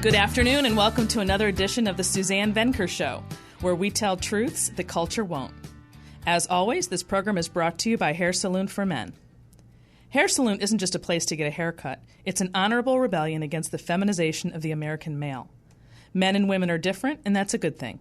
Good afternoon and welcome to another edition of the Suzanne Venker Show, where we tell truths the culture won't. As always, this program is brought to you by Hair Saloon for Men. Hair Saloon isn't just a place to get a haircut. It's an honorable rebellion against the feminization of the American male. Men and women are different, and that's a good thing.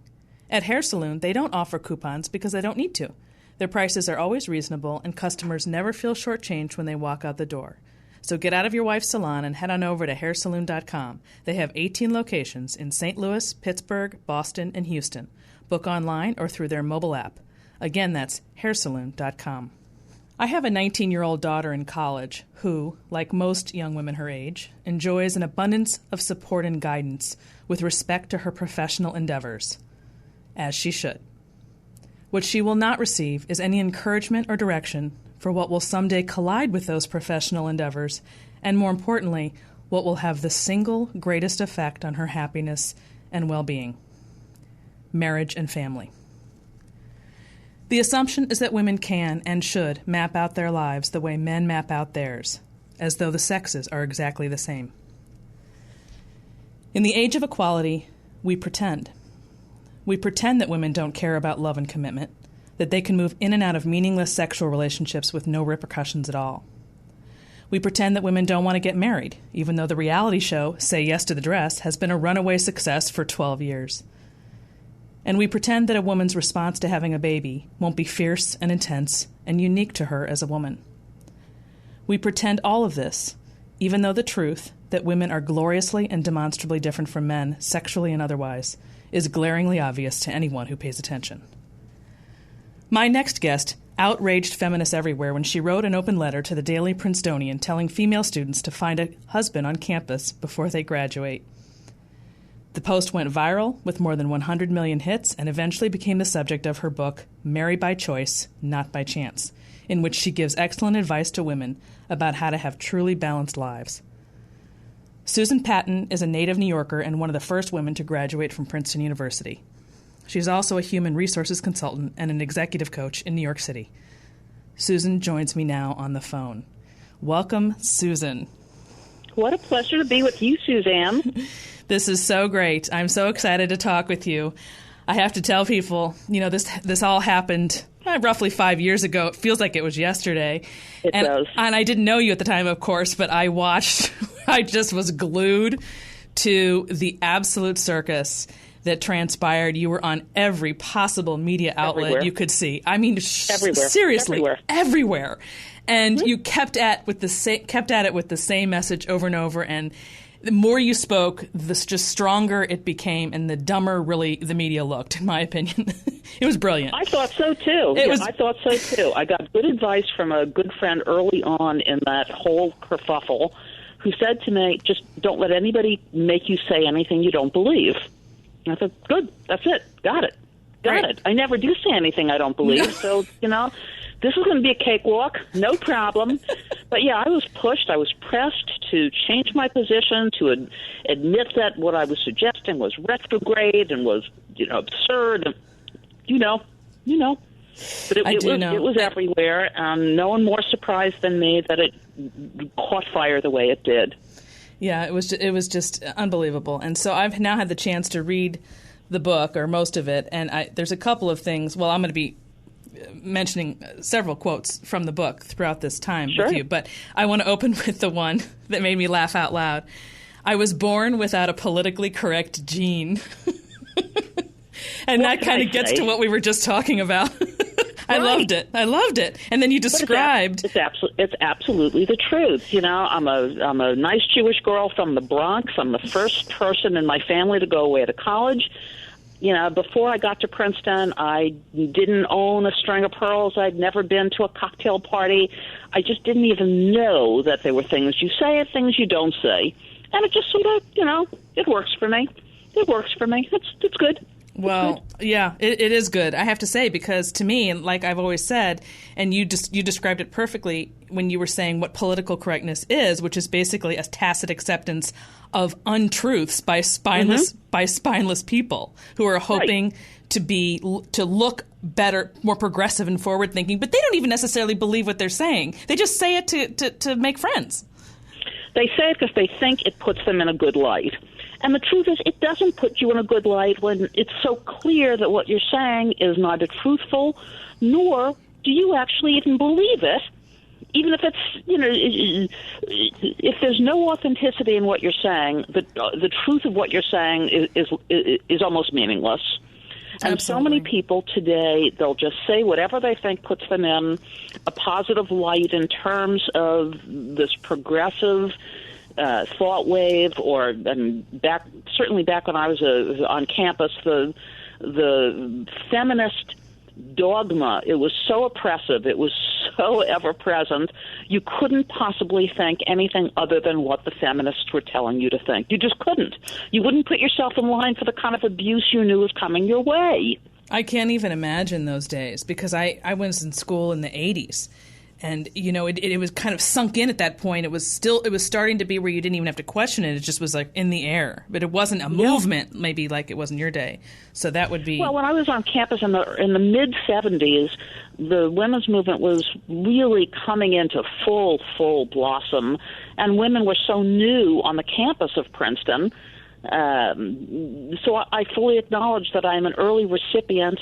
At Hair Saloon, they don't offer coupons because they don't need to. Their prices are always reasonable, and customers never feel shortchanged when they walk out the door. So get out of your wife's salon and head on over to hairsaloon.com. They have 18 locations in St. Louis, Pittsburgh, Boston, and Houston. Book online or through their mobile app. Again, that's hairsaloon.com. I have a 19-year-old daughter in college who, like most young women her age, enjoys an abundance of support and guidance with respect to her professional endeavors, as she should. What she will not receive is any encouragement or direction for what will someday collide with those professional endeavors, and more importantly, what will have the single greatest effect on her happiness and well-being: marriage and family. The assumption is that women can and should map out their lives the way men map out theirs, as though the sexes are exactly the same. In the age of equality, we pretend. We pretend that women don't care about love and commitment, that they can move in and out of meaningless sexual relationships with no repercussions at all. We pretend that women don't want to get married, even though the reality show, Say Yes to the Dress, has been a runaway success for 12 years. And we pretend that a woman's response to having a baby won't be fierce and intense and unique to her as a woman. We pretend all of this, even though the truth that women are gloriously and demonstrably different from men, sexually and otherwise, is glaringly obvious to anyone who pays attention. My next guest outraged feminists everywhere when she wrote an open letter to the Daily Princetonian telling female students to find a husband on campus before they graduate. The post went viral with more than 100 million hits and eventually became the subject of her book, Marry by Choice, Not by Chance, in which she gives excellent advice to women about how to have truly balanced lives. Susan Patton is a native New Yorker and one of the first women to graduate from Princeton University. She's also a human resources consultant and an executive coach in New York City. Susan joins me now on the phone. Welcome, Susan. What a pleasure to be with you, Suzanne. This is so great. I'm so excited to talk with you. I have to tell people, this all happened roughly 5 years ago. It feels like it was yesterday. It does. And I didn't know you at the time, of course, but I just was glued to the absolute circus that transpired. You were on every possible media outlet Everywhere. You could see. I mean, Everywhere. seriously, everywhere. And Mm-hmm. you kept at it with the same message over and over. And the more you spoke, just stronger it became, and the dumber really the media looked, in my opinion. It was brilliant. I thought so, too. I thought so, too. I got good advice from a good friend early on in that whole kerfuffle who said to me, just don't let anybody make you say anything you don't believe. And I thought, good, that's it. Got it. Got it. I never do say anything I don't believe. So, this is going to be a cakewalk, no problem. But, yeah, I was pushed. I was pressed to change my position, to admit that what I was suggesting was retrograde and was, absurd. And, But it was everywhere. No one more surprised than me that it caught fire the way it did. Yeah, it was just unbelievable. And so I've now had the chance to read the book, or most of it, and there's a couple of things. Well, I'm going to be mentioning several quotes from the book throughout this time with you, but I want to open with the one that made me laugh out loud. I was born without a politically correct gene. And that kind of gets to what we were just talking about. I loved it. And then you described. It's absolutely the truth. I'm a nice Jewish girl from the Bronx. I'm the first person in my family to go away to college. Before I got to Princeton, I didn't own a string of pearls. I'd never been to a cocktail party. I just didn't even know that there were things you say and things you don't say. And it just sort of, it works for me. It's good. Well, yeah, it is good, I have to say, because to me, like I've always said, and you described it perfectly when you were saying what political correctness is, which is basically a tacit acceptance of untruths by spineless people who are hoping to look better, more progressive and forward thinking, but they don't even necessarily believe what they're saying. They just say it to make friends. They say it because they think it puts them in a good light. And the truth is, it doesn't put you in a good light when it's so clear that what you're saying is neither truthful, nor do you actually even believe it, even if it's, if there's no authenticity in what you're saying, the truth of what you're saying is almost meaningless. And Absolutely. So many people today, they'll just say whatever they think puts them in a positive light in terms of this progressive thought wave, certainly back when I was on campus, the feminist dogma. It was so oppressive. It was so ever-present. You couldn't possibly think anything other than what the feminists were telling you to think. You just couldn't. You wouldn't put yourself in line for the kind of abuse you knew was coming your way. I can't even imagine those days because I was in school in the 80s. And, it was kind of sunk in at that point. It was starting to be where you didn't even have to question it. It just was like in the air. But it wasn't a movement, maybe like it was in your day. So that would be... Well, when I was on campus in the mid-'70s, the women's movement was really coming into full blossom. And women were so new on the campus of Princeton. So I fully acknowledge that I'm an early recipient,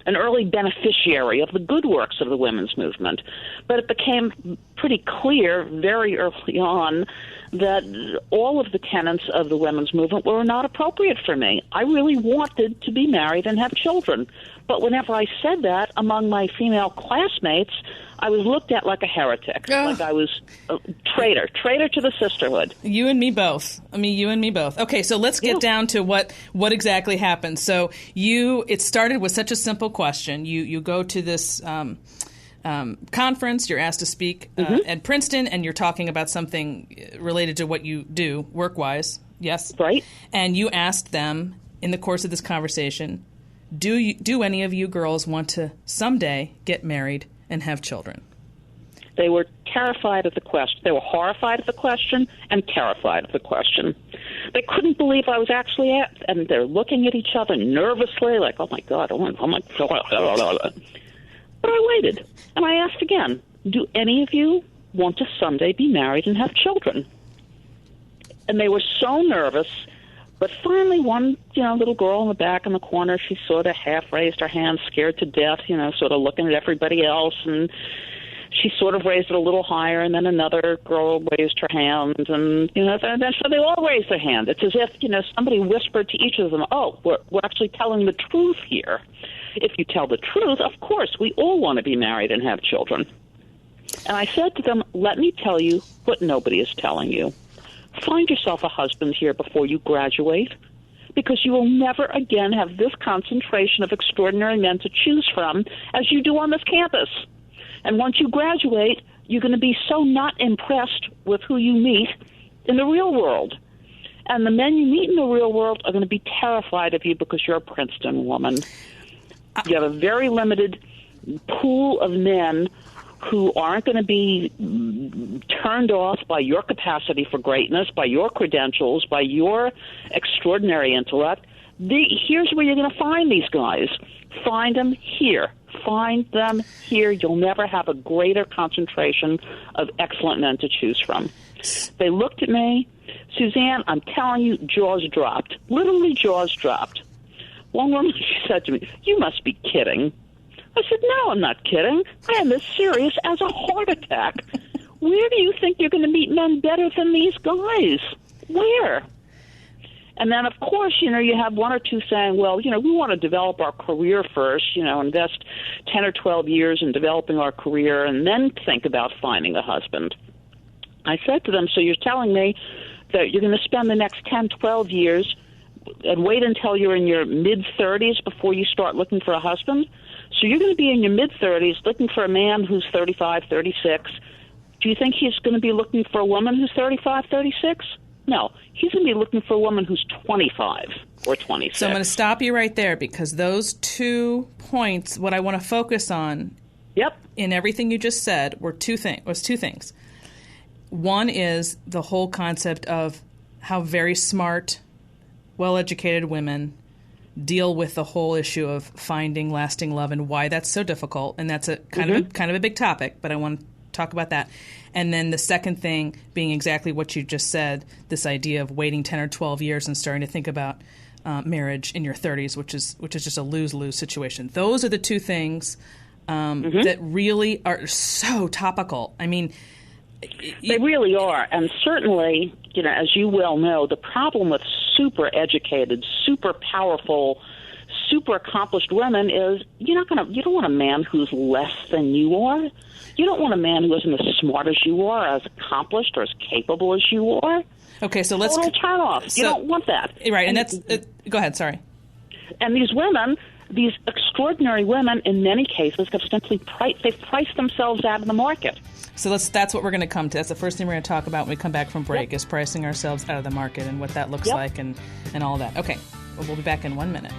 an early beneficiary of the good works of the women's movement. But it became pretty clear very early on that all of the tenets of the women's movement were not appropriate for me. I really wanted to be married and have children. But whenever I said that among my female classmates, I was looked at like a heretic, like I was a traitor to the sisterhood. You and me both. Okay, so let's get down to what exactly happened. So it started with such a simple question. You go to this conference, you're asked to speak at Princeton, and you're talking about something related to what you do work-wise. Yes? Right. And you asked them in the course of this conversation, do any of you girls want to someday get married and have children? They were terrified of the question. They were horrified at the question and terrified of the question. They couldn't believe I was actually and they're looking at each other nervously, like, oh my God, oh my God. But I waited, and I asked again, do any of you want to someday be married and have children? And they were so nervous. But finally, one, little girl in the back in the corner, she sort of half raised her hand, scared to death, sort of looking at everybody else, and she sort of raised it a little higher, and then another girl raised her hand, and, so they all raised their hand. It's as if, somebody whispered to each of them, oh, we're actually telling the truth here. If you tell the truth, of course, we all want to be married and have children. And I said to them, let me tell you what nobody is telling you. Find yourself a husband here before you graduate, because you will never again have this concentration of extraordinary men to choose from as you do on this campus. And once you graduate, you're going to be so not impressed with who you meet in the real world. And the men you meet in the real world are going to be terrified of you because you're a Princeton woman. You have a very limited pool of men who aren't going to be turned off by your capacity for greatness, by your credentials, by your extraordinary intellect. Here's where you're going to find these guys. Find them here. Find them here. You'll never have a greater concentration of excellent men to choose from. They looked at me. Suzanne, I'm telling you, jaws dropped. Literally jaws dropped. One woman, she said to me, you must be kidding. I said, no, I'm not kidding. I am as serious as a heart attack. Where do you think you're going to meet men better than these guys? Where? And then, of course, you have one or two saying, well, we want to develop our career first, invest 10 or 12 years in developing our career and then think about finding a husband. I said to them, so you're telling me that you're going to spend the next 10, 12 years and wait until you're in your mid-30s before you start looking for a husband? So you're going to be in your mid-30s looking for a man who's 35, 36. Do you think he's going to be looking for a woman who's 35, 36? No. He's going to be looking for a woman who's 25 or 26. So I'm going to stop you right there because those 2 points, what I want to focus on in everything you just said was two things. One is the whole concept of how very smart, well-educated women deal with the whole issue of finding lasting love and why that's so difficult. And that's a kind of a big topic, but I want talk about that. And then the second thing being exactly what you just said, this idea of waiting 10 or 12 years and starting to think about marriage in your 30s, which is just a lose-lose situation. Those are the two things that really are so topical. I mean, they really are. And certainly, as you well know, the problem with super educated, super powerful, super accomplished women is you don't want a man who's less than you are. You don't want a man who isn't as smart as you are, as accomplished or as capable as you are. Okay, so let's turn off. You don't want that. Right, and that's go ahead, sorry. And these women, these extraordinary women, in many cases have simply they've priced themselves out of the market. So that's what we're going to come to. That's the first thing we're going to talk about when we come back from break, is pricing ourselves out of the market and what that looks like and all that. Okay, well, we'll be back in 1 minute.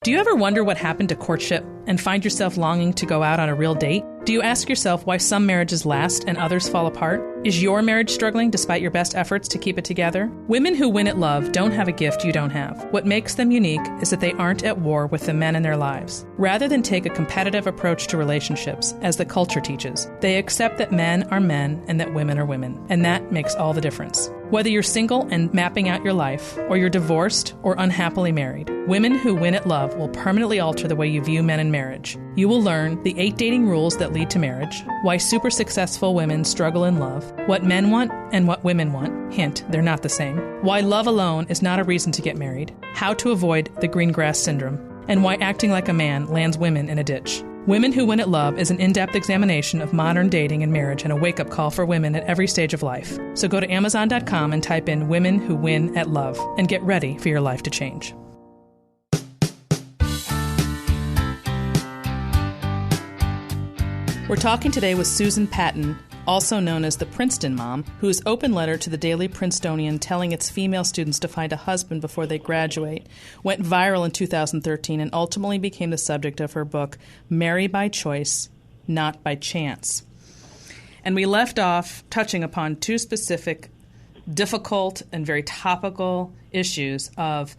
Do you ever wonder what happened to courtship and find yourself longing to go out on a real date? Do you ask yourself why some marriages last and others fall apart? Is your marriage struggling despite your best efforts to keep it together? Women who win at love don't have a gift you don't have. What makes them unique is that they aren't at war with the men in their lives. Rather than take a competitive approach to relationships, as the culture teaches, they accept that men are men and that women are women. And that makes all the difference. Whether you're single and mapping out your life, or you're divorced or unhappily married, women who win at love will permanently alter the way you view men in marriage. You will learn the 8 dating rules that lead to marriage, why super successful women struggle in love, what men want and what women want, hint, they're not the same, why love alone is not a reason to get married, how to avoid the green grass syndrome, and why acting like a man lands women in a ditch. Women Who Win at Love is an in-depth examination of modern dating and marriage and a wake-up call for women at every stage of life. So go to Amazon.com and type in Women Who Win at Love and get ready for your life to change. We're talking today with Susan Patton, also known as the Princeton Mom, whose open letter to the Daily Princetonian telling its female students to find a husband before they graduate went viral in 2013 and ultimately became the subject of her book, Marry by Choice, Not by Chance. And we left off touching upon two specific, difficult and very topical issues of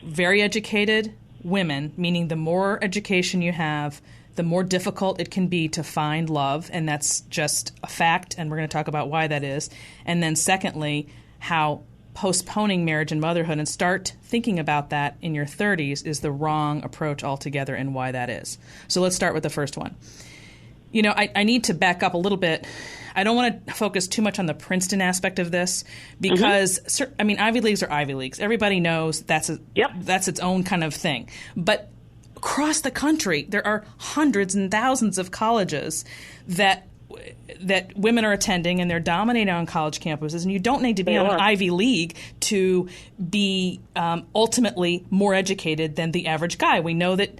very educated women, meaning the more education you have, the more difficult it can be to find love, and that's just a fact, and we're going to talk about why that is. And then secondly, how postponing marriage and motherhood and start thinking about that in your 30s is the wrong approach altogether and why that is. So let's start with the first one. I need to back up a little bit. I don't want to focus too much on the Princeton aspect of this because, Ivy Leagues are Ivy Leagues. Everybody knows that's its own kind of thing. But across the country, there are hundreds and thousands of colleges that women are attending, and they're dominating on college campuses. And you don't need to be on an Ivy League to be ultimately more educated than the average guy. We know that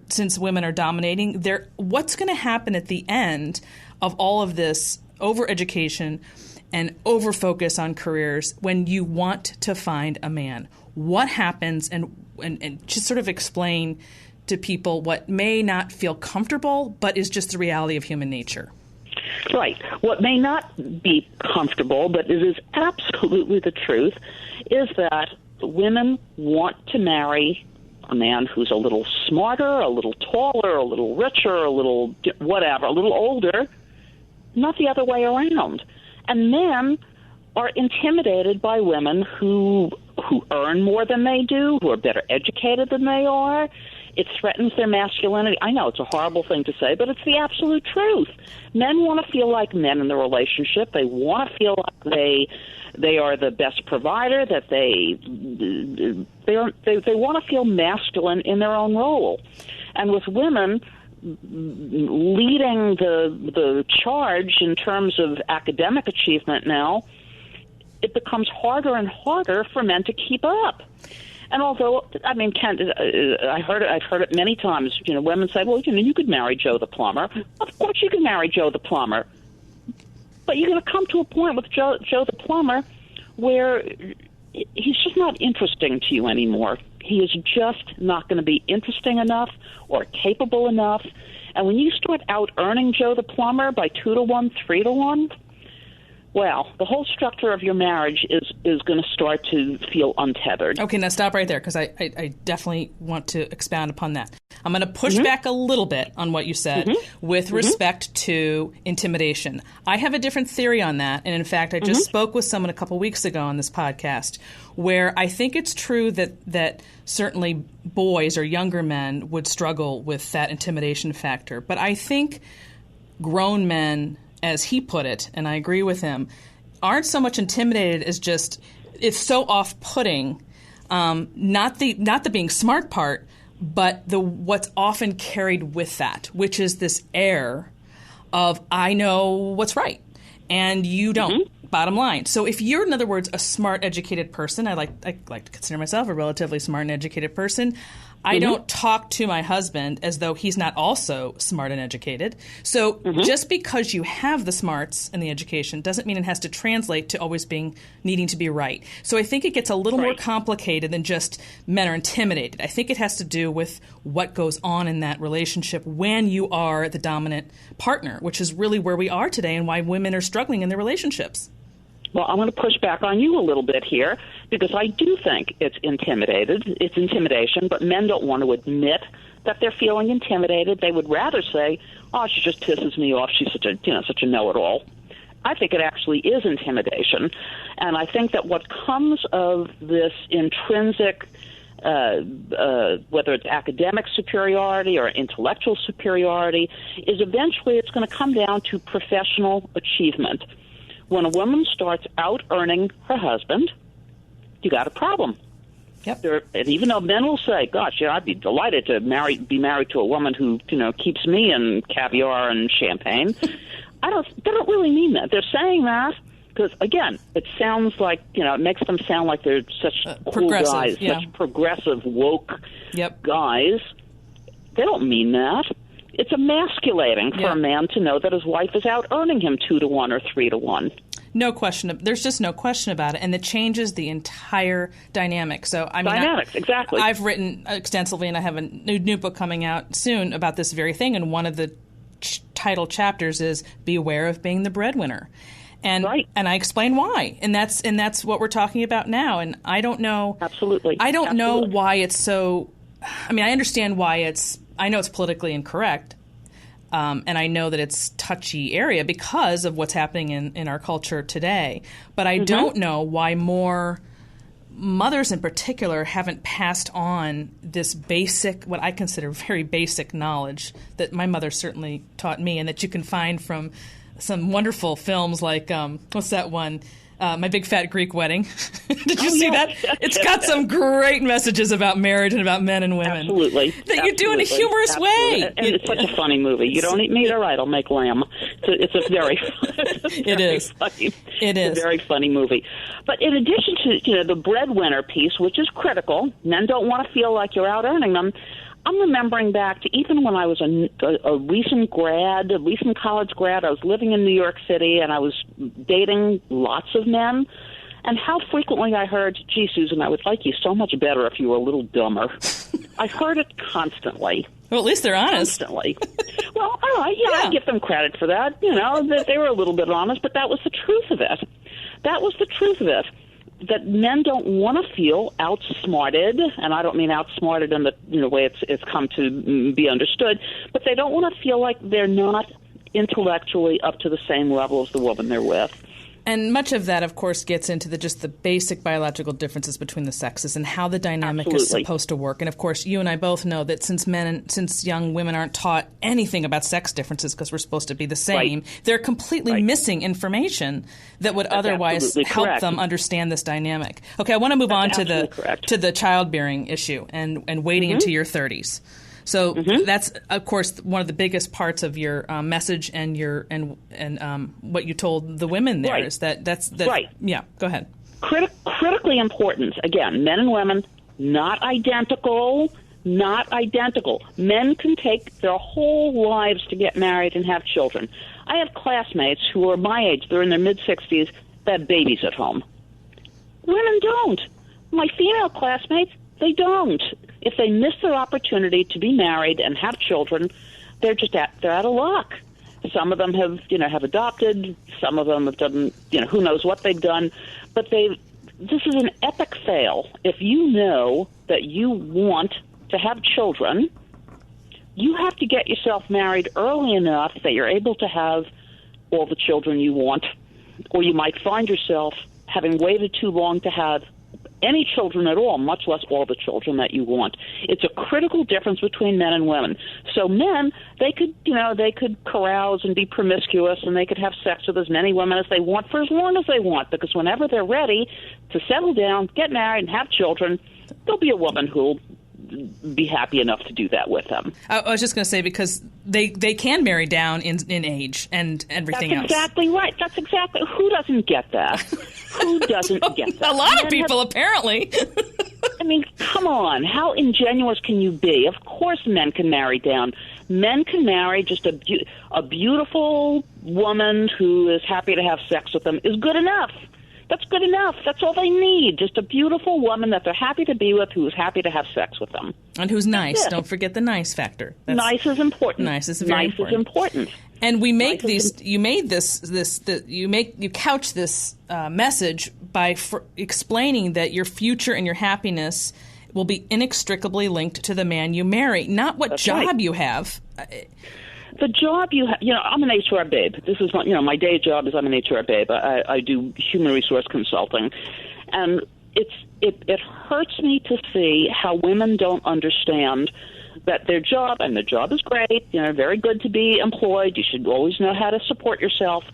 since women are dominating, what's going to happen at the end of all of this overeducation and overfocus on careers when you want to find a man? What happens, and just sort of explain to people what may not feel comfortable, but is just the reality of human nature. Right. What may not be comfortable, but it is absolutely the truth, is that women want to marry a man who's a little smarter, a little taller, a little richer, a little whatever, a little older, not the other way around. And men are intimidated by women who earn more than they do, who are better educated than they are. It threatens their masculinity. I know it's a horrible thing to say, but it's the absolute truth. Men want to feel like men in the relationship. They want to feel like they are the best provider, that they want to feel masculine in their own role. And with women leading the charge in terms of academic achievement now, it becomes harder and harder for men to keep up. And although, I've heard it many times. Women say, "Well, you could marry Joe the plumber." Of course, you can marry Joe the plumber, but you're going to come to a point with Joe the plumber where he's just not interesting to you anymore. He is just not going to be interesting enough or capable enough. And when you start out earning Joe the plumber by 2 to 1, 3 to 1. Well, the whole structure of your marriage is going to start to feel untethered. Okay, now stop right there, because I definitely want to expound upon that. I'm going to push back a little bit on what you said with respect to intimidation. I have a different theory on that. And in fact, I just spoke with someone a couple weeks ago on this podcast where I think it's true that certainly boys or younger men would struggle with that intimidation factor. But I think grown men, as he put it, and I agree with him, aren't so much intimidated as just it's so off-putting. Not the being smart part, but what's often carried with that, which is this air of I know what's right and you don't. Bottom line. So if you're, in other words, a smart, educated person, I like to consider myself a relatively smart and educated person. I don't talk to my husband as though he's not also smart and educated. So just because you have the smarts and the education doesn't mean it has to translate to always needing to be right. So I think it gets a little more complicated than just men are intimidated. I think it has to do with what goes on in that relationship when you are the dominant partner, which is really where we are today and why women are struggling in their relationships. Well, I'm going to push back on you a little bit here because I do think it's intimidation, but men don't want to admit that they're feeling intimidated. They would rather say, "Oh, she just pisses me off. She's such a know-it-all." I think it actually is intimidation, and I think that what comes of this intrinsic, whether it's academic superiority or intellectual superiority, is eventually it's going to come down to professional achievement. When a woman starts out-earning her husband, you got a problem. Yep. And even though men will say, "Gosh, I'd be delighted to be married to a woman who, keeps me in caviar and champagne," they don't really mean that. They're saying that because, again, it sounds like, it makes them sound like they're such cool guys, such progressive, woke guys. They don't mean that. It's emasculating for a man to know that his wife is out earning him 2-to-1 or 3-to-1. No question. There's just no question about it, and it changes the entire dynamic. So, Exactly. I've written extensively, and I have a new book coming out soon about this very thing. And one of the title chapters is "Beware of Being the Breadwinner," and I explain why. And that's what we're talking about now. And I don't know. Absolutely. I don't know why it's so. I mean, I understand why I know it's politically incorrect, and I know that it's touchy area because of what's happening in our culture today. But I don't know why more mothers in particular haven't passed on this basic, what I consider very basic knowledge that my mother certainly taught me and that you can find from some wonderful films like, what's that one? My Big Fat Greek Wedding. Did you see that? It's got some great messages about marriage and about men and women. Absolutely. That you do in a humorous way. And it's such a funny movie. You don't eat meat, all right, I'll make lamb. It's a very very funny movie. But in addition to the breadwinner piece, which is critical, men don't want to feel like you're out earning them. I'm remembering back to even when I was a recent college grad. I was living in New York City, and I was dating lots of men. And how frequently I heard, "Gee, Susan, I would like you so much better if you were a little dumber." I heard it constantly. Well, at least they're honest. Constantly. Well, all right, I give them credit for that. That they were a little bit honest, but that was the truth of it. That men don't want to feel outsmarted, and I don't mean outsmarted in the way it's come to be understood, but they don't want to feel like they're not intellectually up to the same level as the woman they're with. And much of that, of course, gets into just the basic biological differences between the sexes and how the dynamic is supposed to work. And, of course, you and I both know that since young women aren't taught anything about sex differences because we're supposed to be the same, they're completely missing information that would otherwise help them understand this dynamic. Okay, I want to move on to the childbearing issue and waiting into your 30s. So that's, of course, one of the biggest parts of your message and what you told the women there is that's right. Yeah, go ahead. Critically important. Again, men and women, not identical. Men can take their whole lives to get married and have children. I have classmates who are my age. They're in their mid-60s. They have babies at home. Women don't. My female classmates, they don't. If they miss their opportunity to be married and have children, they're out of luck. Some of them have adopted. Some of them have done, who knows what they've done. But this is an epic fail. If you know that you want to have children, you have to get yourself married early enough that you're able to have all the children you want, or you might find yourself having waited too long to have any children at all, much less all the children that you want. It's a critical difference between men and women. So men, they could carouse and be promiscuous, and they could have sex with as many women as they want for as long as they want, because whenever they're ready to settle down, get married, and have children, there'll be a woman who'll be happy enough to do that with them. I was just going to say, because they can marry down in age and everything else. That's exactly right. That's exactly. Who doesn't get that? Who doesn't get that? A lot of people, apparently. I mean, come on. How ingenuous can you be? Of course men can marry down. Men can marry just a beautiful woman who is happy to have sex with them is good enough. That's good enough. That's all they need. Just a beautiful woman that they're happy to be with, who's happy to have sex with them. And who's nice. Don't forget the nice factor. Nice is important. Nice is very important. Nice is important. And we make you couch this message by explaining that your future and your happiness will be inextricably linked to the man you marry, not what job you have. The job you have, I'm an HR babe. This is, my day job is I'm an HR babe. I do human resource consulting. And it hurts me to see how women don't understand that their job, and their job is great, very good to be employed. You should always know how to support yourself.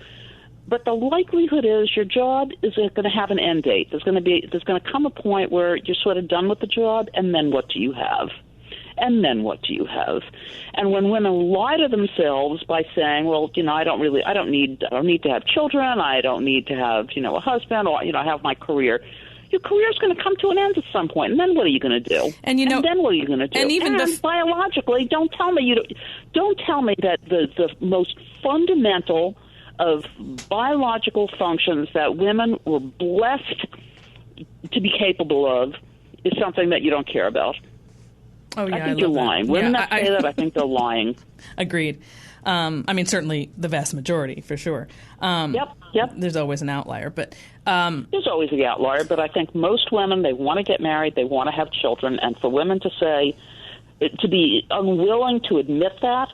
But the likelihood is your job is going to have an end date. There's going to come a point where you're sort of done with the job, and then what do you have? And then what do you have? And when women lie to themselves by saying, well, I don't need to have children, I don't need to have, a husband, or, I have my career. Your career is going to come to an end at some point, and then what are you going to do? And then what are you going to do? And biologically, don't tell me that the most fundamental of biological functions that women were blessed to be capable of is something that you don't care about. Oh, yeah, I think you're lying. Women that say that, I think they're lying. Agreed. Certainly the vast majority, for sure. Yep. There's always an outlier, but there's always the outlier. But I think most women, they want to get married, they want to have children, and for women to be unwilling to admit that,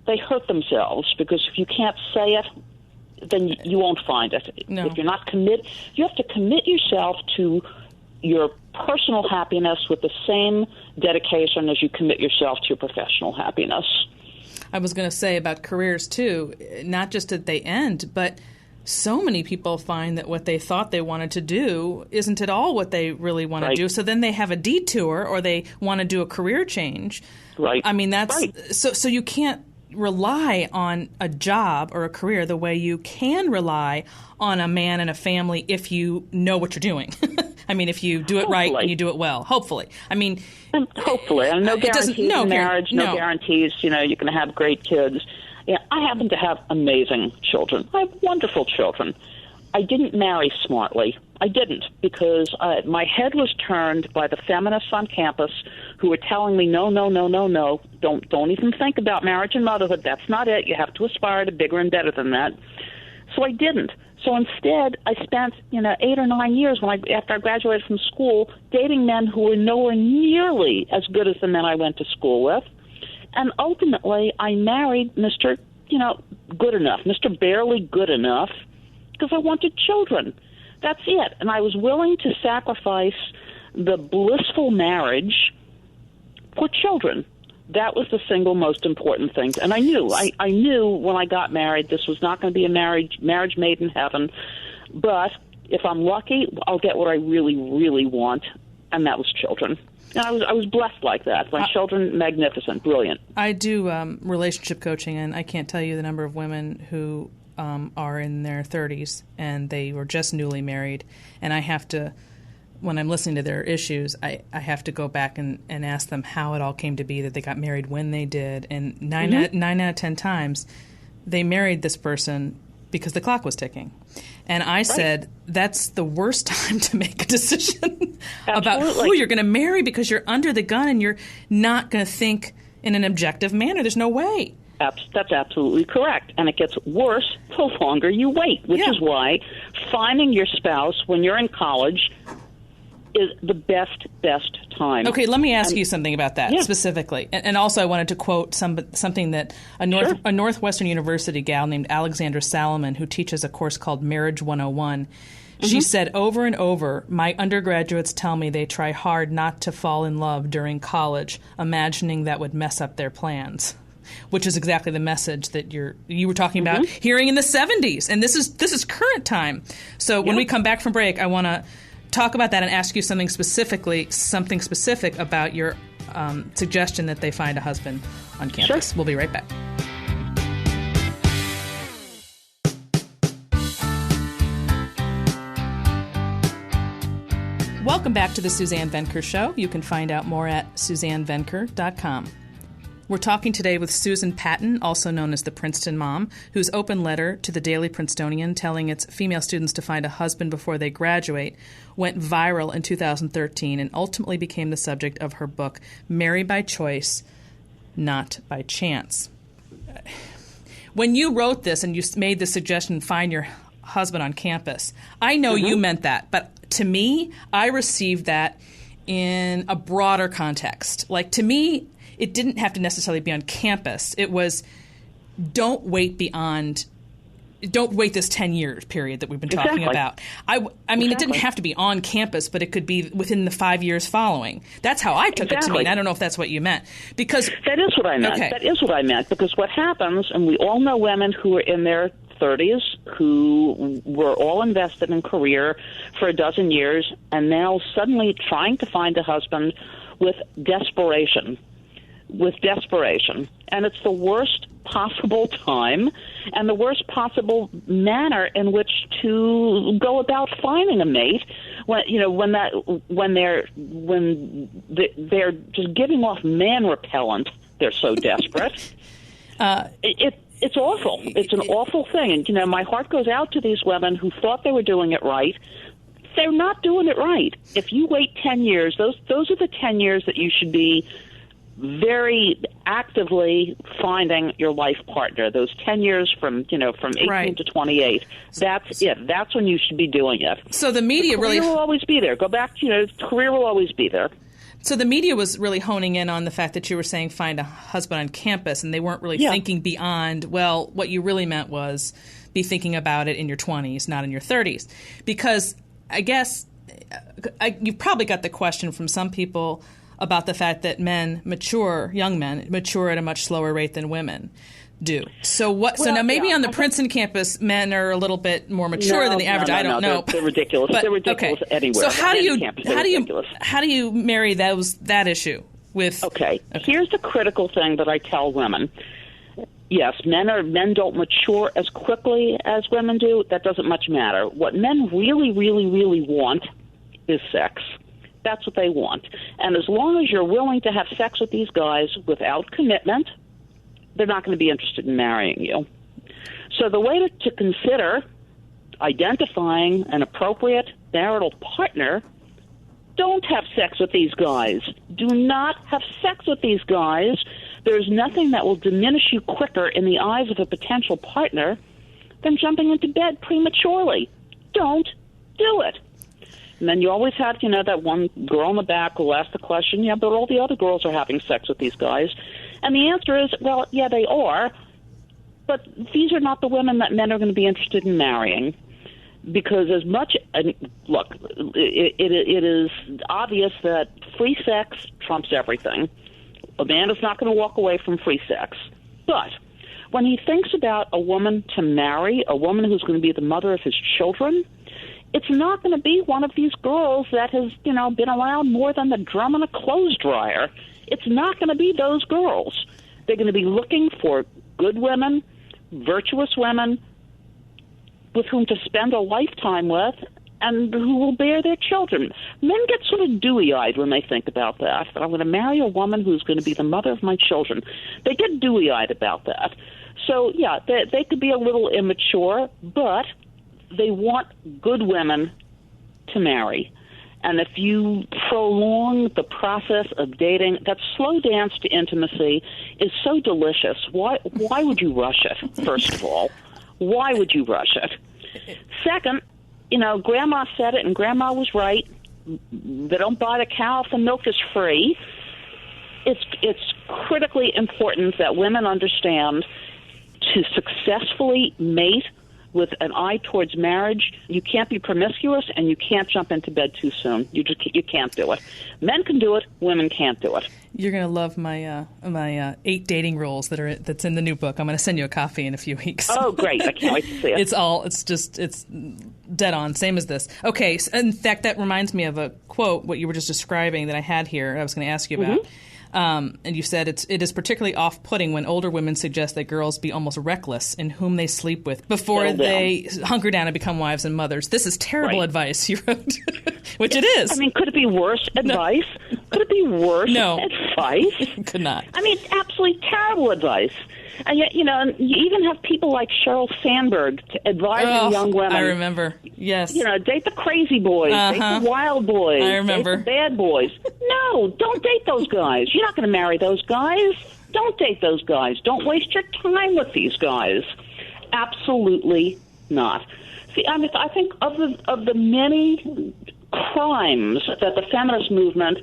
they hurt themselves, because if you can't say it, then you won't find it. No. If you're not committed, you have to commit yourself to your personal happiness with the same dedication as you commit yourself to your professional happiness. I was going to say about careers, too, not just that they end, but so many people find that what they thought they wanted to do isn't at all what they really want to do. So then they have a detour, or they want to do a career change. Right. I mean, so you can't rely on a job or a career the way you can rely on a man and a family if you know what you're doing. I mean, if you do it right and you do it well, hopefully. I mean, hopefully. And no guarantees in marriage, no guarantees, you're going to have great kids. Yeah, I happen to have amazing children. I have wonderful children. I didn't marry smartly. I didn't, because my head was turned by the feminists on campus who were telling me, no, don't even think about marriage and motherhood. That's not it. You have to aspire to bigger and better than that. So I didn't. So instead, I spent 8 or 9 years after I graduated from school dating men who were nowhere nearly as good as the men I went to school with, and ultimately I married Mr. Good enough, Mr. Barely Good Enough, because I wanted children. That's it. And I was willing to sacrifice the blissful marriage for children. That was the single most important thing. And I knew when I got married, this was not going to be a marriage made in heaven. But if I'm lucky, I'll get what I really, really want, and that was children. And I was blessed like that. My children, magnificent, brilliant. I do relationship coaching, and I can't tell you the number of women who are in their 30s, and they were just newly married, and I have to, when I'm listening to their issues, I have to go back and ask them how it all came to be that they got married when they did. And 9 out of 10 times, they married this person because the clock was ticking. And I said, that's the worst time to make a decision about who you're going to marry, because you're under the gun and you're not going to think in an objective manner. There's no way. That's absolutely correct. And it gets worse the longer you wait, which is why finding your spouse when you're in college is the best time. Okay, let me ask you something about that specifically. And also I wanted to quote something that a Northwestern University gal named Alexandra Salomon, who teaches a course called Marriage 101, she said, over and over, my undergraduates tell me they try hard not to fall in love during college, imagining that would mess up their plans. Which is exactly the message that you were talking about hearing in the 70s. And this is current time. So when we come back from break, I want to talk about that and ask you something specific about your suggestion that they find a husband on campus. Sure. We'll be right back. Welcome back to the Suzanne Venker Show. You can find out more at SuzanneVenker.com. We're talking today with Susan Patton, also known as the Princeton Mom, whose open letter to the Daily Princetonian telling its female students to find a husband before they graduate went viral in 2013 and ultimately became the subject of her book, Marry by Choice, Not by Chance. When you wrote this and you made the suggestion, find your husband on campus, I know you meant that, but to me, I received that in a broader context. Like, to me, it didn't have to necessarily be on campus. It was, don't wait this 10-year period that we've been talking about. I mean, it didn't have to be on campus, but it could be within the 5 years following. That's how I took it to mean. I don't know if that's what you meant. Because that is what I meant. Okay. That is what I meant. Because what happens, and we all know women who are in their 30s who were all invested in career for a dozen years and now suddenly trying to find a husband with desperation. And it's the worst possible time and the worst possible manner in which to go about finding a mate when they're just giving off man repellent. They're so desperate. It's awful. It's an awful thing. And, my heart goes out to these women who thought they were doing it right. They're not doing it right. If you wait 10 years, those are the 10 years that you should be very actively finding your life partner. Those 10 years from 18 to 28. That's it. That's when you should be doing it. So the media career will always be there. Go back to, career will always be there. So the media was really honing in on the fact that you were saying find a husband on campus, and they weren't really thinking beyond, well, what you really meant was be thinking about it in your 20s, not in your 30s. Because I guess you've probably got the question from some people about the fact that young men mature at a much slower rate than women do. So now maybe on the Princeton campus, men are a little bit more mature than the average. I don't know. They're ridiculous. They're ridiculous anywhere. So how do you marry that issue with? Okay. Here's the critical thing that I tell women. Yes, men don't mature as quickly as women do. That doesn't much matter. What men really, really, really want is sex. That's what they want. And as long as you're willing to have sex with these guys without commitment, they're not going to be interested in marrying you. So the way to consider identifying an appropriate marital partner, don't have sex with these guys. Do not have sex with these guys. There's nothing that will diminish you quicker in the eyes of a potential partner than jumping into bed prematurely. Don't do it. And then you always have, that one girl in the back who will ask the question, but all the other girls are having sex with these guys. And the answer is, well, yeah, they are, but these are not the women that men are going to be interested in marrying. Because look, it is obvious that free sex trumps everything. A man is not going to walk away from free sex. But when he thinks about a woman to marry, a woman who's going to be the mother of his children, it's not going to be one of these girls that has, been around more than the drum in a clothes dryer. It's not going to be those girls. They're going to be looking for good women, virtuous women, with whom to spend a lifetime with, and who will bear their children. Men get sort of dewy-eyed when they think about that I'm going to marry a woman who's going to be the mother of my children. They get dewy-eyed about that. So, yeah, they could be a little immature, but they want good women to marry. And if you prolong the process of dating, that slow dance to intimacy is so delicious. Why would you rush it, first of all? Why would you rush it? Second, Grandma said it, and Grandma was right. buy the cow if the milk is free. It's critically important that women understand to successfully mate with an eye towards marriage, you can't be promiscuous and you can't jump into bed too soon. You can't do it. Men can do it, women can't do it. You're going to love my 8 dating rules that's in the new book. I'm going to send you a copy in a few weeks. Oh, great. I can't wait to see it. It's dead on, same as this. Okay, so in fact, that reminds me of a quote, what you were just describing that I had here, I was going to ask you about. And you said it is particularly off-putting when older women suggest that girls be almost reckless in whom they sleep with before they hunker down and become wives and mothers. This is terrible advice, you wrote, which it is. I mean, could it be worse advice? Could it be worse advice? Could not. I mean, absolutely terrible advice. And yet, you even have people like Sheryl Sandberg advising young women. I remember. Yes. Date the crazy boys, date the wild boys, I remember. date the bad boys. No, don't date those guys. You're not going to marry those guys. Don't date those guys. Don't waste your time with these guys. Absolutely not. See, I think of the many crimes that the feminist movement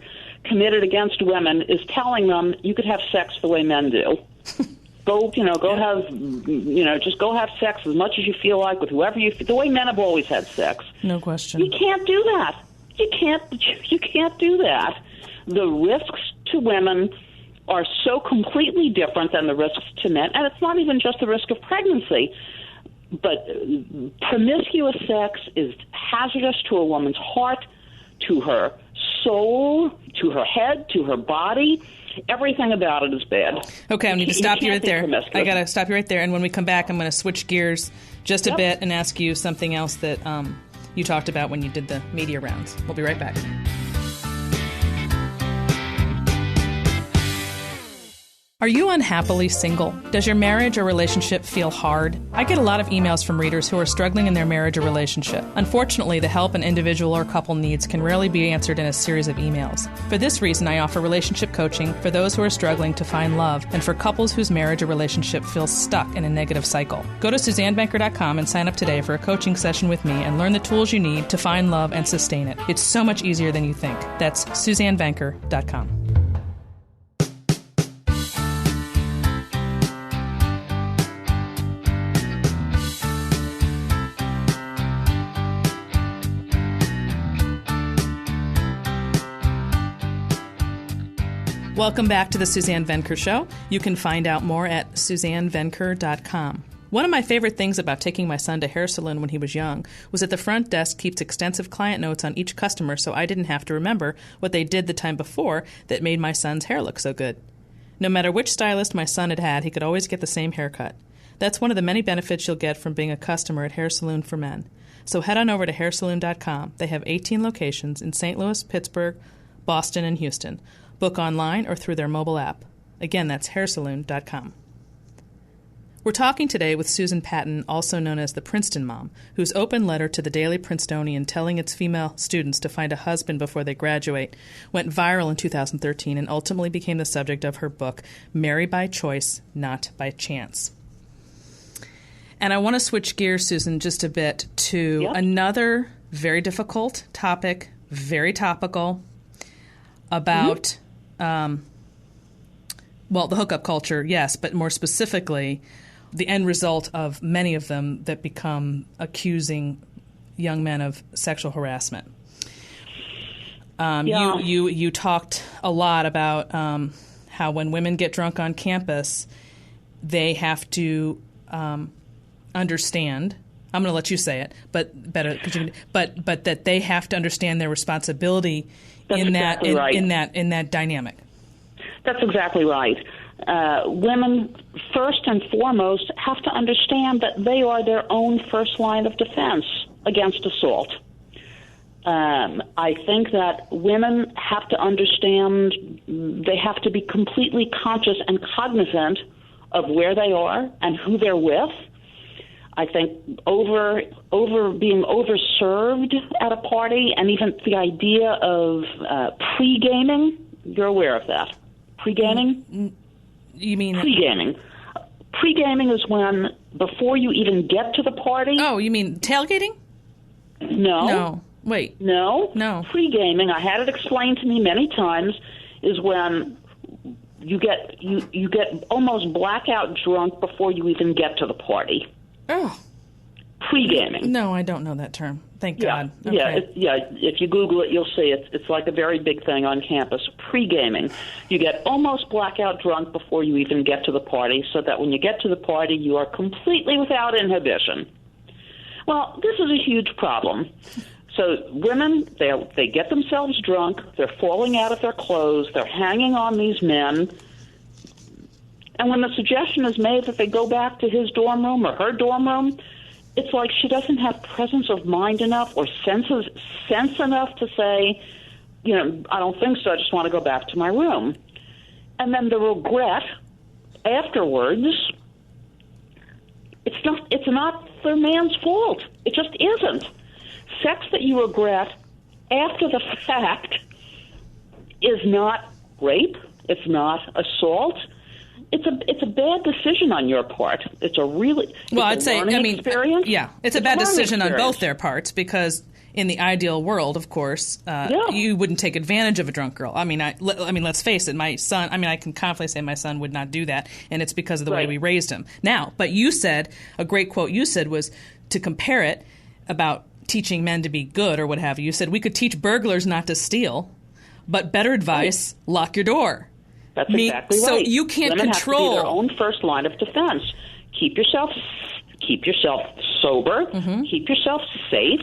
committed against women is telling them you could have sex the way men do. Just go have sex as much as you feel like with whoever the way men have always had sex. No question. You can't do that. You can't do that. The risks to women are so completely different than the risks to men, and it's not even just the risk of pregnancy. But promiscuous sex is hazardous to a woman's heart, to her soul, to her head, to her body. Everything about it is bad. Okay, I need to stop you right there. I got to stop you right there. And when we come back, I'm going to switch gears just a bit and ask you something else that you talked about when you did the media rounds. We'll be right back. Are you unhappily single? Does your marriage or relationship feel hard? I get a lot of emails from readers who are struggling in their marriage or relationship. Unfortunately, the help an individual or couple needs can rarely be answered in a series of emails. For this reason, I offer relationship coaching for those who are struggling to find love and for couples whose marriage or relationship feels stuck in a negative cycle. Go to SuzanneVenker.com and sign up today for a coaching session with me and learn the tools you need to find love and sustain it. It's so much easier than you think. That's SuzanneVenker.com. Welcome back to the Suzanne Venker Show. You can find out more at SuzanneVenker.com. One of my favorite things about taking my son to hair salon when he was young was that the front desk keeps extensive client notes on each customer so I didn't have to remember what they did the time before that made my son's hair look so good. No matter which stylist my son had, he could always get the same haircut. That's one of the many benefits you'll get from being a customer at Hair Saloon for Men. So head on over to hairsaloon.com. They have 18 locations in St. Louis, Pittsburgh, Boston, and Houston. Book online or through their mobile app. Again, that's hairsaloon.com. We're talking today with Susan Patton, also known as the Princeton Mom, whose open letter to the Daily Princetonian telling its female students to find a husband before they graduate went viral in 2013 and ultimately became the subject of her book, Marry by Choice, Not by Chance. And I want to switch gears, Susan, just a bit to another very difficult topic, very topical, about the hookup culture, yes, but more specifically, the end result of many of them that become accusing young men of sexual harassment. You talked a lot about how when women get drunk on campus, they have to understand. I'm going to let you say it, but that they have to understand their responsibility in that dynamic. That's exactly right. Women, first and foremost, have to understand that they are their own first line of defense against assault. I think that women have to understand they have to be completely conscious and cognizant of where they are and who they're with. I think over being overserved at a party, and even the idea of pre-gaming, you're aware of that. Pre-gaming? You mean pre-gaming? Pre-gaming is when, before you even get to the party... Oh, you mean tailgating? No. Wait. No. Pre-gaming, I had it explained to me many times, is when you get almost blackout drunk before you even get to the party. Oh. Pre-gaming. No, I don't know that term. Thank God. Okay. If you Google it, you'll see it. It's like a very big thing on campus. Pre-gaming. You get almost blackout drunk before you even get to the party, so that when you get to the party, you are completely without inhibition. Well, this is a huge problem. So women, they get themselves drunk. They're falling out of their clothes. They're hanging on these men. And when the suggestion is made that they go back to his dorm room or her dorm room, it's like she doesn't have presence of mind enough or sense enough to say, I don't think so. I just want to go back to my room. And then the regret afterwards, it's not the man's fault. It just isn't. Sex that you regret after the fact is not rape. It's not assault. It's a bad decision on your part. It's a really experience. Yeah, it's a bad decision on both their parts, because in the ideal world, of course, you wouldn't take advantage of a drunk girl. I mean, let's face it. My son. I mean, I can confidently say my son would not do that, and it's because of the way we raised him. Now, but you said a great quote. You said was to compare it about teaching men to be good or what have you. You said we could teach burglars not to steal, but better advice: lock your door. That's exactly right. So you can't control. Women have to be their own first line of defense. Keep yourself sober. Mm-hmm. Keep yourself safe.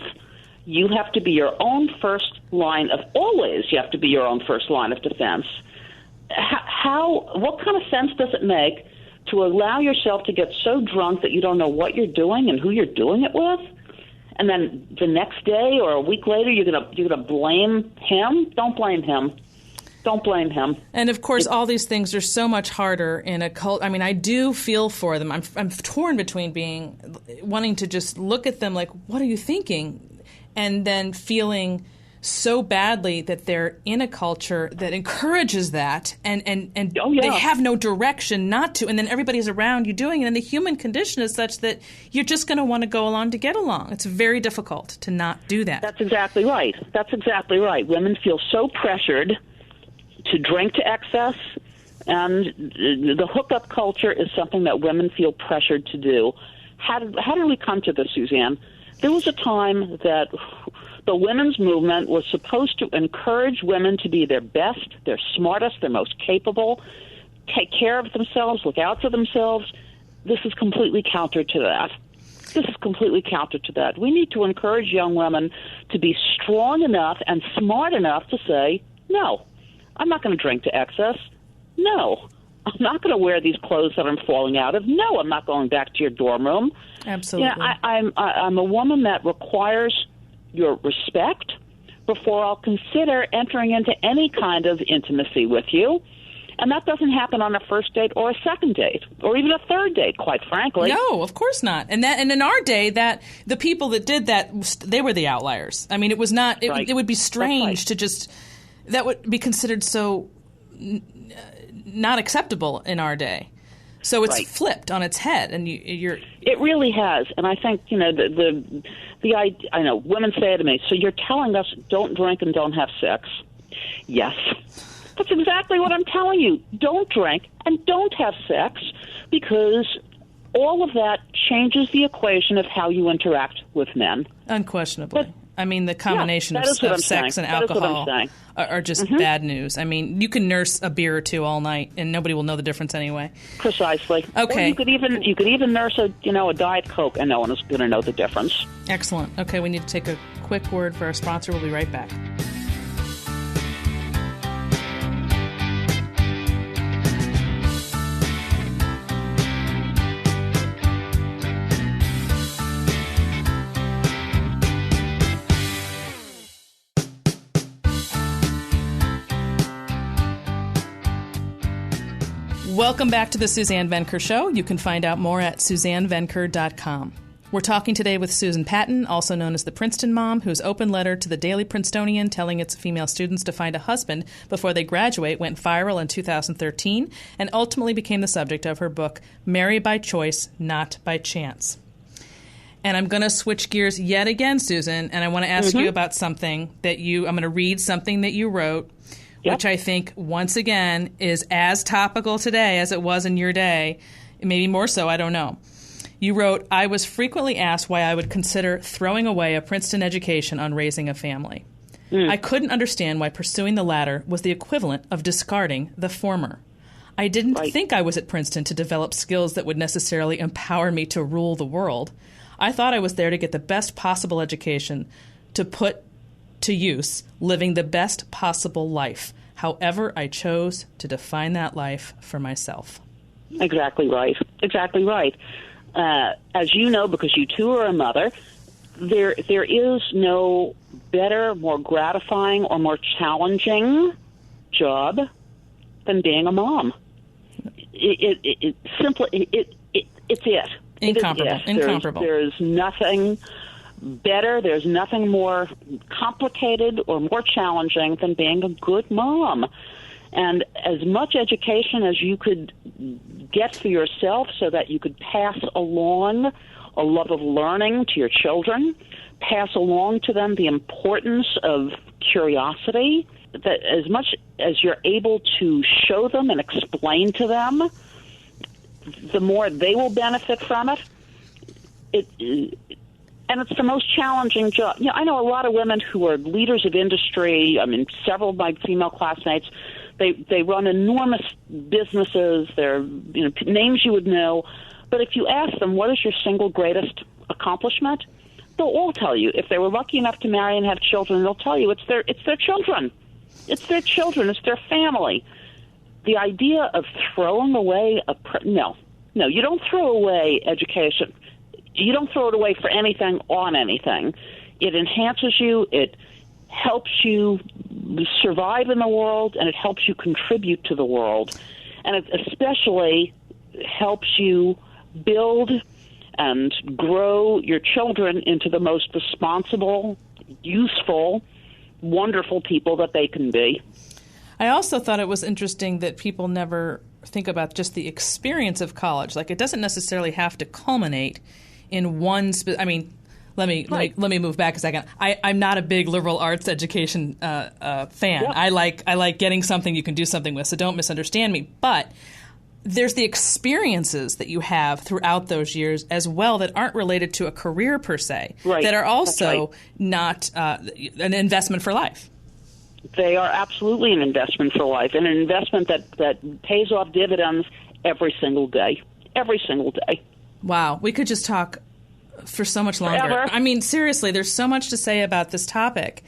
You have to be your own first line of always. You have to be your own first line of defense. What kind of sense does it make to allow yourself to get so drunk that you don't know what you're doing and who you're doing it with? And then the next day or a week later, you're gonna blame him? Don't blame him. Don't blame him. And, of course, all these things are so much harder in a cult. I mean, I do feel for them. I'm torn between wanting to just look at them like, what are you thinking? And then feeling so badly that they're in a culture that encourages that and they have no direction not to. And then everybody's around you doing it. And the human condition is such that you're just going to want to go along to get along. It's very difficult to not do that. That's exactly right. Women feel so pressured to drink to excess, and the hookup culture is something that women feel pressured to do. How did we come to this, Suzanne? There was a time that the women's movement was supposed to encourage women to be their best, their smartest, their most capable, take care of themselves, look out for themselves. This is completely counter to that. We need to encourage young women to be strong enough and smart enough to say, no, I'm not going to drink to excess. No, I'm not going to wear these clothes that I'm falling out of. No, I'm not going back to your dorm room. Absolutely. I'm a woman that requires your respect before I'll consider entering into any kind of intimacy with you. And that doesn't happen on a first date or a second date or even a third date, quite frankly. No, of course not. And in our day, that the people that did that, they were the outliers. I mean, it was not. It would be strange to just. That would be considered so not acceptable in our day. So it's flipped on its head, and you're. It really has, and I think I know women say to me, "So you're telling us don't drink and don't have sex?" Yes, that's exactly what I'm telling you. Don't drink and don't have sex, because all of that changes the equation of how you interact with men. Unquestionably. I mean, the combination of sex and alcohol are just bad news. I mean, you can nurse a beer or two all night, and nobody will know the difference anyway. Precisely. Okay. Or you could even nurse a Diet Coke, and no one is going to know the difference. Excellent. Okay, we need to take a quick word for our sponsor. We'll be right back. Welcome back to the Suzanne Venker Show. You can find out more at SuzanneVenker.com. We're talking today with Susan Patton, also known as the Princeton Mom, whose open letter to the Daily Princetonian telling its female students to find a husband before they graduate went viral in 2013 and ultimately became the subject of her book, Marry by Choice, Not by Chance. And I'm going to switch gears yet again, Susan, and I want to ask you about something that I'm going to read something that you wrote, which I think, once again, is as topical today as it was in your day, maybe more so, I don't know. You wrote, I was frequently asked why I would consider throwing away a Princeton education on raising a family. I couldn't understand why pursuing the latter was the equivalent of discarding the former. I didn't think I was at Princeton to develop skills that would necessarily empower me to rule the world. I thought I was there to get the best possible education to put to use living the best possible life, however I chose to define that life for myself. Exactly right. Exactly right. As you know, because you too are a mother, there is no better, more gratifying, or more challenging job than being a mom. It's it. Incomparable. There's nothing better. There's nothing more complicated or more challenging than being a good mom. And as much education as you could get for yourself so that you could pass along a love of learning to your children, pass along to them the importance of curiosity, that as much as you're able to show them and explain to them, the more they will benefit from it. And it's the most challenging job. You know, I know a lot of women who are leaders of industry. I mean, several of my female classmates, they run enormous businesses. They're names you would know. But if you ask them, what is your single greatest accomplishment, they'll all tell you. If they were lucky enough to marry and have children, they'll tell you it's their children. It's their children. It's their family. The idea of throwing away no, you don't throw away education. You don't throw it away for anything on anything. It enhances you. It helps you survive in the world, and it helps you contribute to the world. And it especially helps you build and grow your children into the most responsible, useful, wonderful people that they can be. I also thought it was interesting that people never think about just the experience of college. Like, it doesn't necessarily have to culminate in one. Let me move back a second. I'm not a big liberal arts education fan. Yeah. I like getting something you can do something with. So don't misunderstand me. But there's the experiences that you have throughout those years as well that aren't related to a career per se. Right. That are also not an investment for life. They are absolutely an investment for life, and an investment that pays off dividends every single day. Every single day. Wow. We could just talk for so much longer. Forever. I mean, seriously, there's so much to say about this topic.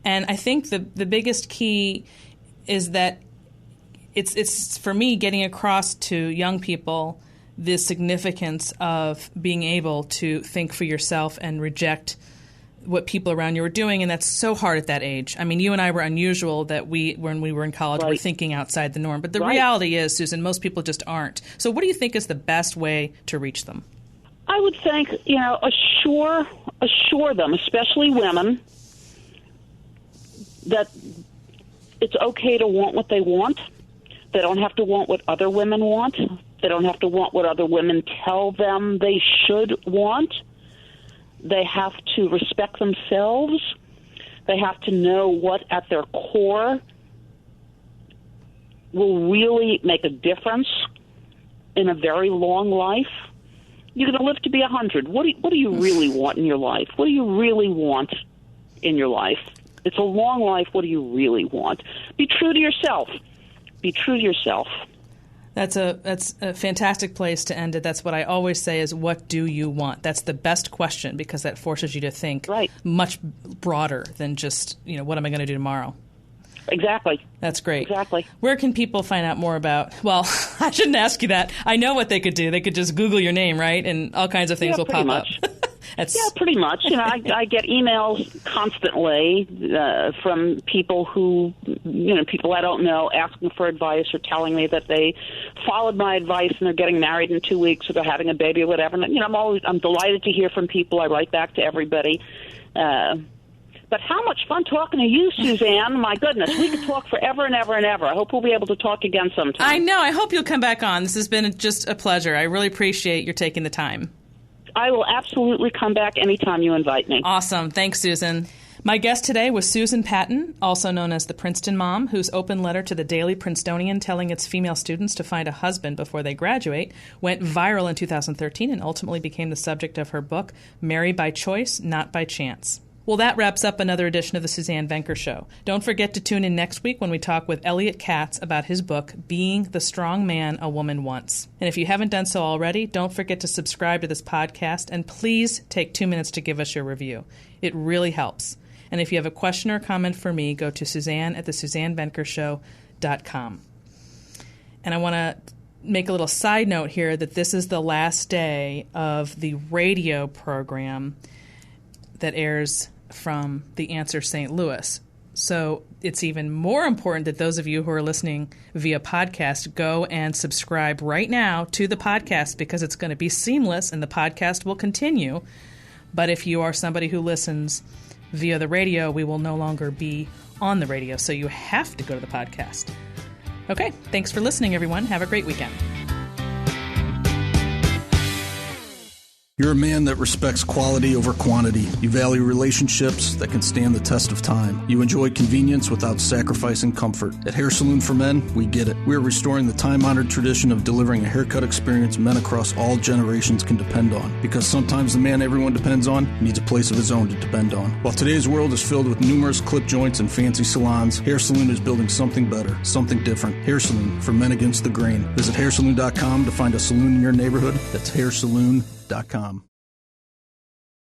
And I think the biggest key is that it's for me getting across to young people the significance of being able to think for yourself and reject what people around you are doing, and that's so hard at that age. I mean, you and I were unusual that when we were in college, were thinking outside the norm. But the reality is, Susan, most people just aren't. So what do you think is the best way to reach them? I would think, assure them, especially women, that it's okay to want what they want. They don't have to want what other women want. They don't have to want what other women tell them they should want. They have to respect themselves. They have to know what at their core will really make a difference in a very long life. You're going to live to be 100. What do you really want in your life? What do you really want in your life? It's a long life. What do you really want? Be true to yourself. Be true to yourself. That's a fantastic place to end it. That's what I always say is, what do you want? That's the best question, because that forces you to think much broader than just, what am I going to do tomorrow? Exactly. That's great. Exactly. Where can people find out more about? Well, I shouldn't ask you that. I know what they could do. They could just Google your name, right? And all kinds of things will pop up. Yeah, pretty much. I get emails constantly from people who, people I don't know, asking for advice or telling me that they followed my advice and they're getting married in 2 weeks or they're having a baby or whatever. And, I'm delighted to hear from people. I write back to everybody. But how much fun talking to you, Suzanne. My goodness, we could talk forever and ever and ever. I hope we'll be able to talk again sometime. I know. I hope you'll come back on. This has been just a pleasure. I really appreciate your taking the time. I will absolutely come back anytime you invite me. Awesome. Thanks, Susan. My guest today was Susan Patton, also known as the Princeton Mom, whose open letter to the Daily Princetonian telling its female students to find a husband before they graduate went viral in 2013 and ultimately became the subject of her book, Marry by Choice, Not by Chance. Well, that wraps up another edition of the Suzanne Venker Show. Don't forget to tune in next week when we talk with Elliot Katz about his book, Being the Strong Man a Woman Wants. And if you haven't done so already, don't forget to subscribe to this podcast, and please take 2 minutes to give us your review. It really helps. And if you have a question or comment for me, go to Suzanne@thesuzannevenkershow.com. And I want to make a little side note here that this is the last day of the radio program that airs from The Answer St. Louis. So it's even more important that those of you who are listening via podcast go and subscribe right now to the podcast, because it's going to be seamless and the podcast will continue. But if you are somebody who listens via the radio, we will no longer be on the radio. So you have to go to the podcast. Okay, thanks for listening, everyone. Have a great weekend. You're a man that respects quality over quantity. You value relationships that can stand the test of time. You enjoy convenience without sacrificing comfort. At Hair Saloon for Men, we get it. We're restoring the time-honored tradition of delivering a haircut experience men across all generations can depend on. Because sometimes the man everyone depends on needs a place of his own to depend on. While today's world is filled with numerous clip joints and fancy salons, Hair Saloon is building something better, something different. Hair Saloon, for men against the grain. Visit hairsaloon.com to find a saloon in your neighborhood. That's hairsaloon.com.